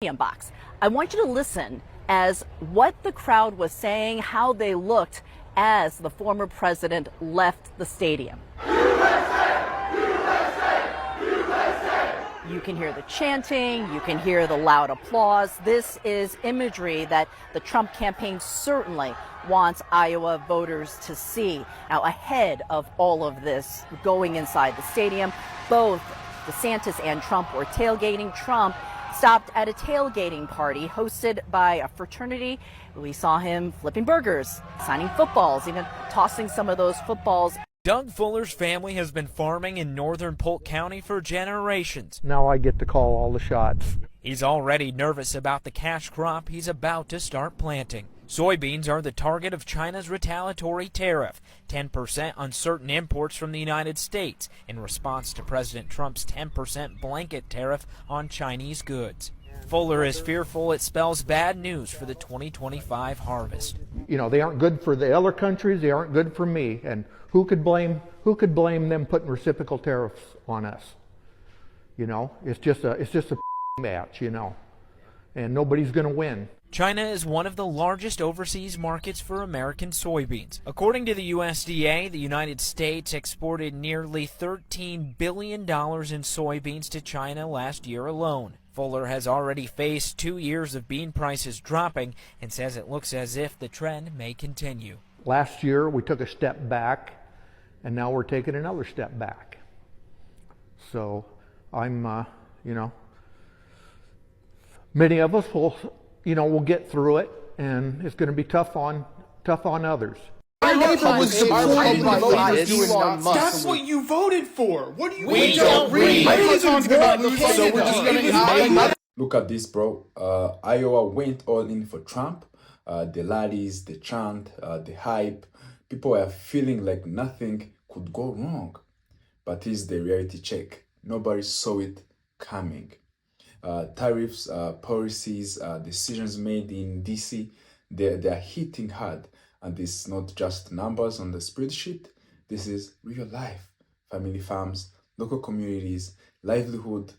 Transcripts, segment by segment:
box. I want you to listen as what the crowd was saying, how they looked as the former president left the stadium. USA! USA! USA! You can hear the chanting, you can hear the loud applause. This is imagery that the Trump campaign certainly wants Iowa voters to see. Now, ahead of all of this going inside the stadium, both DeSantis and Trump were tailgating. Trump stopped at a tailgating party hosted by a fraternity. We saw him flipping burgers, signing footballs, even tossing some of those footballs. Doug Fuller's family has been farming in northern Polk County for generations. Now I get to call all the shots. He's already nervous about the cash crop he's about to start planting. Soybeans are the target of China's retaliatory tariff, 10% on certain imports from the United States, in response to President Trump's 10% blanket tariff on Chinese goods. Fuller is fearful it spells bad news for the 2025 harvest. You know, they aren't good for the other countries, they aren't good for me. And who could blame them putting reciprocal tariffs on us? You know, it's just a match, you know, and nobody's going to win. China is one of the largest overseas markets for American soybeans. According to the USDA, the United States exported nearly $13 billion in soybeans to China last year alone. Fuller has already faced 2 years of bean prices dropping and says it looks as if the trend may continue. Last year we took a step back, and now we're taking another step back. So I'm, you know, many of us will, you know, we'll get through it, and it's going to be tough on others. That's what you voted for. What do you mean? We don't read. Look at this, bro. Iowa went all in for Trump. The rallies, the chant, the hype. People are feeling like nothing could go wrong. But here's the reality check. Nobody saw it coming. Tariffs, policies, decisions made in DC, they're hitting hard. And this is not just numbers on the spreadsheet. This is real life. Family farms, local communities, livelihood,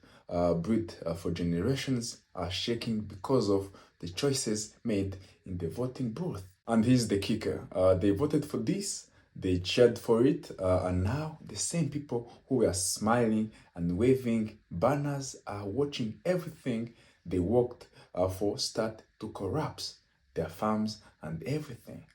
breed for generations are shaking because of the choices made in the voting booth. And here's the kicker. They voted for this, they cheered for it, and now the same people who were smiling and waving banners are watching everything they worked for start to corrupt their farms and everything.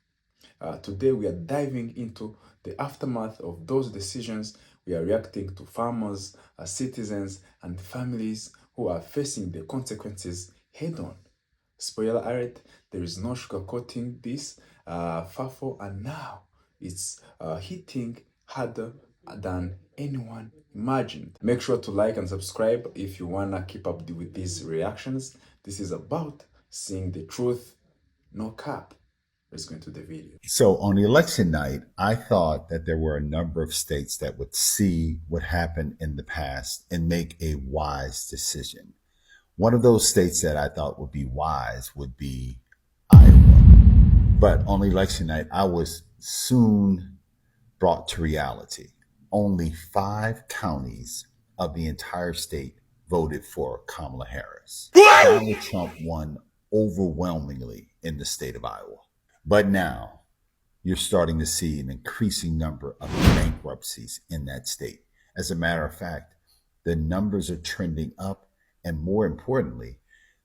Today we are diving into the aftermath of those decisions. We are reacting to farmers, citizens, and families who are facing the consequences head on. Spoiler alert, there is no sugarcoating this. FAFO, and now it's hitting harder than anyone imagined. Make sure to like and subscribe if you want to keep up with these reactions. This is about seeing the truth, no cap. Let's go into the video. So on election night, I thought that there were a number of states that would see what happened in the past and make a wise decision. One of those states that I thought would be wise would be Iowa. But on election night, I was soon brought to reality. Only 5 counties of the entire state voted for Kamala Harris. Donald Trump won overwhelmingly in the state of Iowa. But now you're starting to see an increasing number of bankruptcies in that state. As a matter of fact, the numbers are trending up, and more importantly,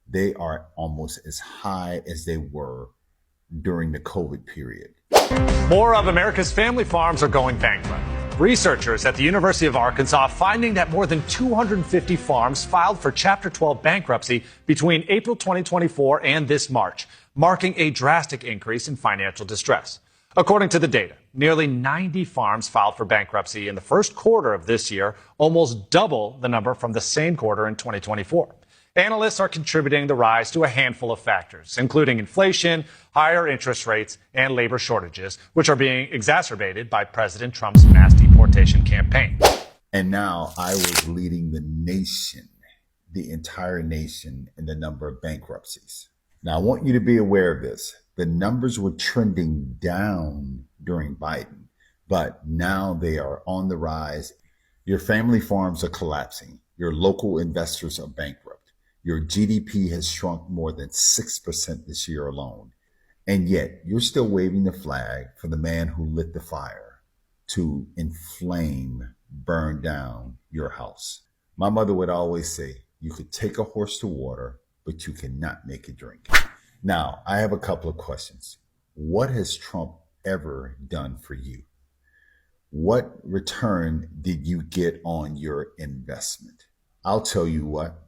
they are almost as high as they were during the COVID period. More of America's family farms are going bankrupt. Researchers at the University of Arkansas finding that more than 250 farms filed for Chapter 12 bankruptcy between April 2024 and this March, marking a drastic increase in financial distress. According to the data, nearly 90 farms filed for bankruptcy in the first quarter of this year, almost double the number from the same quarter in 2024. Analysts are contributing the rise to a handful of factors, including inflation, higher interest rates, and labor shortages, which are being exacerbated by President Trump's mass deportation campaign. And now I was leading the nation, the entire nation, in the number of bankruptcies. Now, I want you to be aware of this. The numbers were trending down during Biden, but now they are on the rise. Your family farms are collapsing. Your local investors are bankrupt. Your GDP has shrunk more than 6% this year alone. And yet you're still waving the flag for the man who lit the fire to inflame, burn down your house. My mother would always say, you could take a horse to water, but you cannot make it drink. Now, I have a couple of questions. What has Trump ever done for you? What return did you get on your investment? I'll tell you what,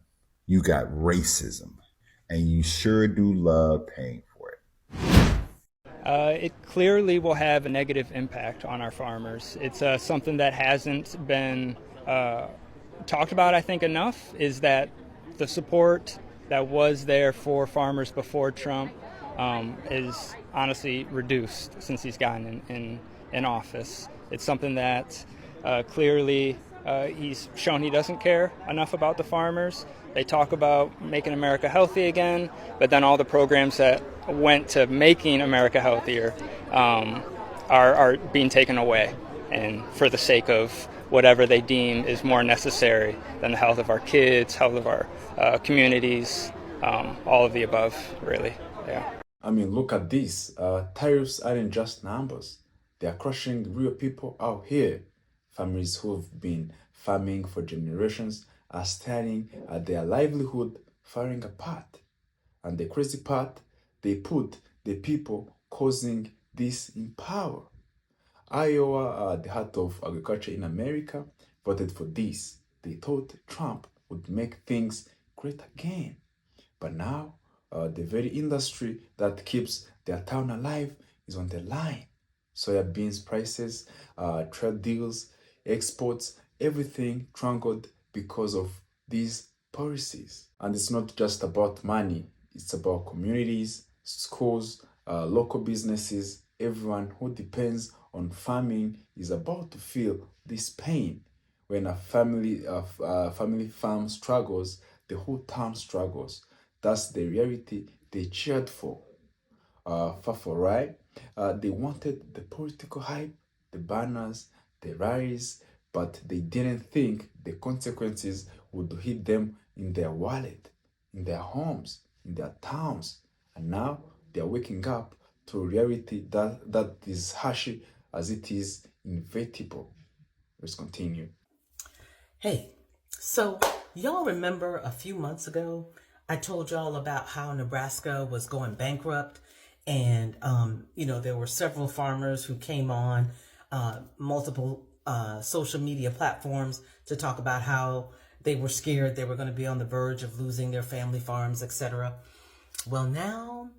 you got racism, and you sure do love paying for it. It clearly will have a negative impact on our farmers. It's something that hasn't been talked about, I think, enough, is that the support that was there for farmers before Trump is honestly reduced since he's gotten in office. It's something that clearly he's shown he doesn't care enough about the farmers. They talk about making America healthy again, but then all the programs that went to making America healthier are being taken away, and for the sake of whatever they deem is more necessary than the health of our kids, health of our communities, all of the above, really. Yeah. I mean, look at this. Tariffs aren't just numbers. They are crushing real people out here. Families who've been farming for generations are staring at their livelihood falling apart. And the crazy part, they put the people causing this in power. Iowa, the heart of agriculture in America, voted for this. They thought Trump would make things great again. But now, the very industry that keeps their town alive is on the line. Soybeans prices, trade deals, exports, everything trunkled because of these policies. And it's not just about money. It's about communities, schools, local businesses. Everyone who depends on farming is about to feel this pain. When a family farm struggles, the whole town struggles. That's the reality they cheered for. FAFO, right? They wanted the political hype, the banners, the rallies, but they didn't think the consequences would hit them in their wallet, in their homes, in their towns. And now they are waking up to a reality that is harsh as it is inevitable. Let's continue. Hey, so y'all remember a few months ago, I told y'all about how Nebraska was going bankrupt, and there were several farmers who came on multiple social media platforms to talk about how they were scared they were going to be on the verge of losing their family farms, etc. Well, now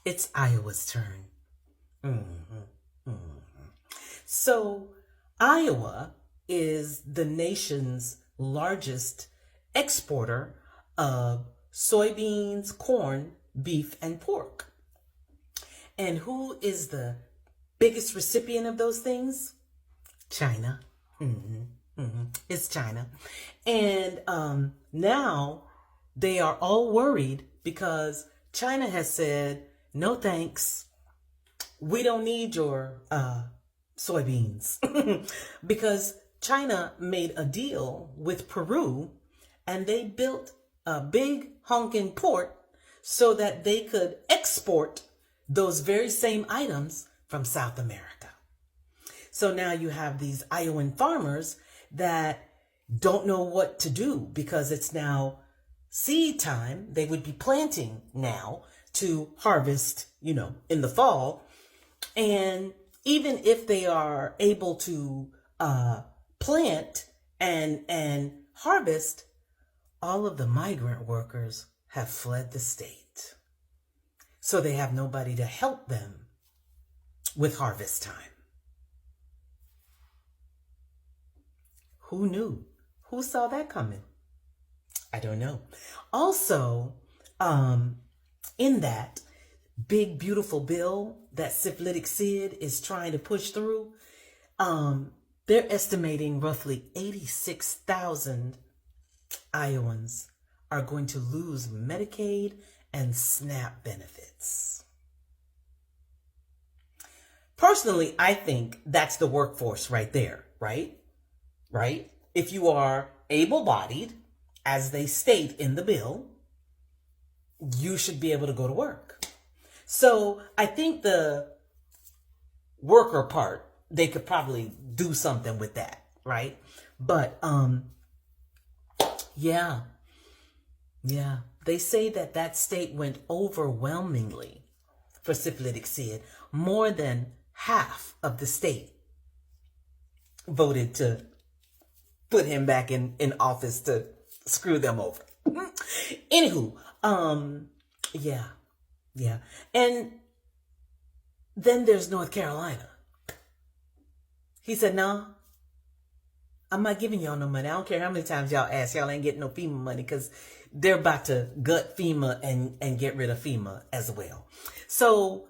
it's Iowa's turn. So Iowa is the nation's largest exporter of soybeans, corn, beef, and pork. And who is the biggest recipient of those things? China. It's China. And now they are all worried because China has said, no thanks. We don't need your soybeans. Because China made a deal with Peru and they built a big honking port so that they could export those very same items from South America. So now you have these Iowan farmers that don't know what to do because it's now seed time. They would be planting now to harvest, in the fall. And even if they are able to plant and harvest, all of the migrant workers have fled the state. So they have nobody to help them with harvest time. Who knew? Who saw that coming? I don't know. Also, in that big, beautiful bill that syphilitic Sid is trying to push through, they're estimating roughly 86,000 Iowans are going to lose Medicaid and SNAP benefits. Personally, I think that's the workforce right there, right? If you are able-bodied as they state in the bill, you should be able to go to work. So I think the worker part, they could probably do something with that, right? But yeah, they say that state went overwhelmingly for syphilitic Sid. More than half of the state voted to put him back in office to screw them over. Anywho, yeah. And then there's North Carolina. He said, "No, I'm not giving y'all no money. I don't care how many times y'all ask. Y'all ain't getting no FEMA money because they're about to gut FEMA and get rid of FEMA as well." So,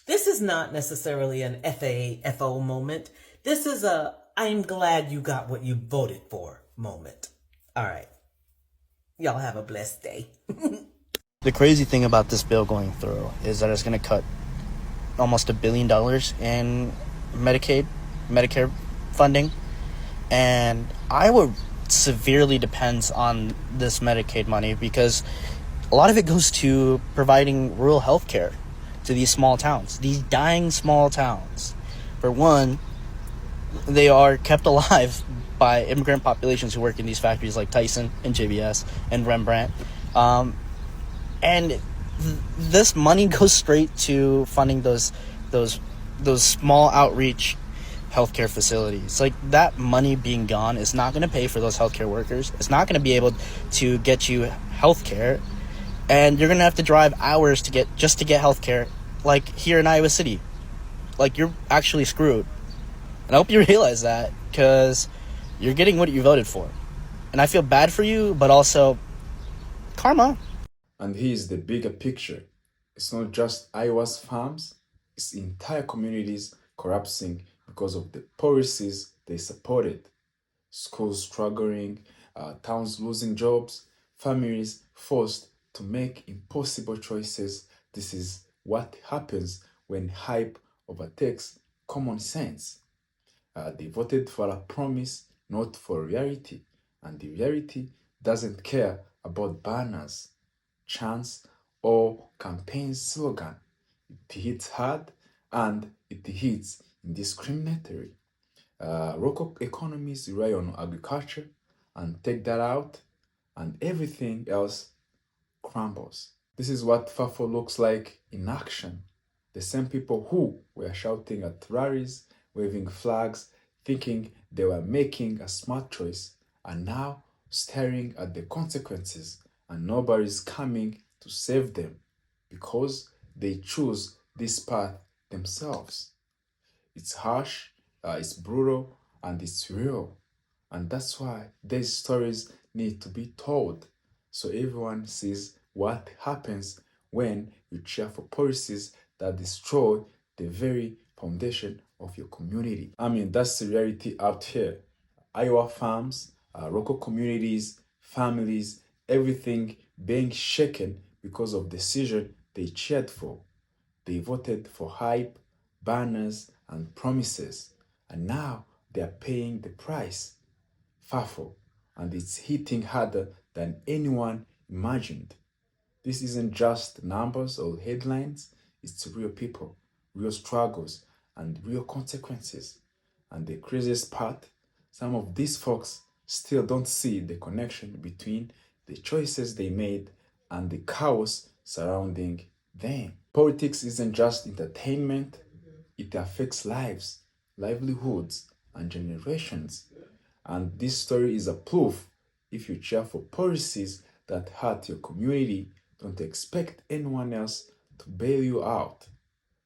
this is not necessarily an FAFO moment. This is a I'm glad you got what you voted for moment. All right. Y'all have a blessed day. The crazy thing about this bill going through is that it's going to cut almost $1 billion in Medicare funding. And Iowa severely depends on this Medicaid money because a lot of it goes to providing rural health care to these small towns, these dying small towns. For one, they are kept alive by immigrant populations who work in these factories like Tyson and JBS and Rembrandt. And this money goes straight to funding those small outreach healthcare facilities. Like, that money being gone is not going to pay for those healthcare workers. It's not going to be able to get you healthcare, and you're going to have to drive hours to get healthcare. Like here in Iowa City, like, you're actually screwed. And I hope you realize that, because you're getting what you voted for. And I feel bad for you, but also karma. And here's the bigger picture. It's not just Iowa's farms, it's entire communities collapsing because of the policies they supported. Schools struggling, towns losing jobs, families forced to make impossible choices. This is what happens when hype overtakes common sense. They voted for a promise, not for reality. And the reality doesn't care about banners, chants, or campaign slogan. It hits hard and it hits indiscriminately. Local economies rely on agriculture, and take that out, and everything else crumbles. This is what FAFO looks like in action. The same people who were shouting at rallies, waving flags, thinking they were making a smart choice, are now staring at the consequences, and nobody's coming to save them because they choose this path themselves. It's harsh, it's brutal, and it's real. And that's why these stories need to be told so everyone sees what happens when you cheer for policies that destroy the very foundation of your community. I mean, that's the reality out here. Iowa farms, local communities, families, everything being shaken because of decision they cheered for. They voted for hype, banners, and promises, and now they are paying the price. FAFO, and it's hitting harder than anyone imagined. This isn't just numbers or headlines, it's real people, real struggles, and real consequences. And the craziest part, some of these folks still don't see the connection between the choices they made and the chaos surrounding them. Politics isn't just entertainment, it affects lives, livelihoods, and generations. And this story is a proof. If you cheer for policies that hurt your community, don't expect anyone else to bail you out.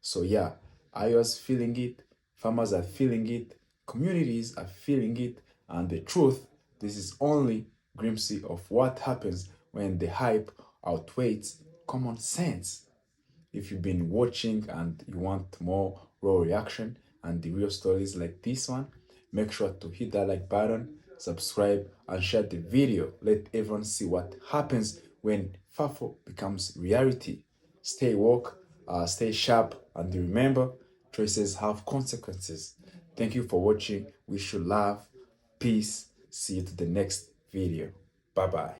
So yeah, Iowa's feeling it, farmers are feeling it, communities are feeling it, and the truth, this is only glimpse of what happens when the hype outweighs common sense. If you've been watching and you want more raw reaction and the real stories like this one, make sure to hit that like button, subscribe, and share the video. Let everyone see what happens when FAFO becomes reality. Stay woke, stay sharp, and remember, choices have consequences. Thank you for watching. Wish you love, peace. See you to the next video. Bye-bye.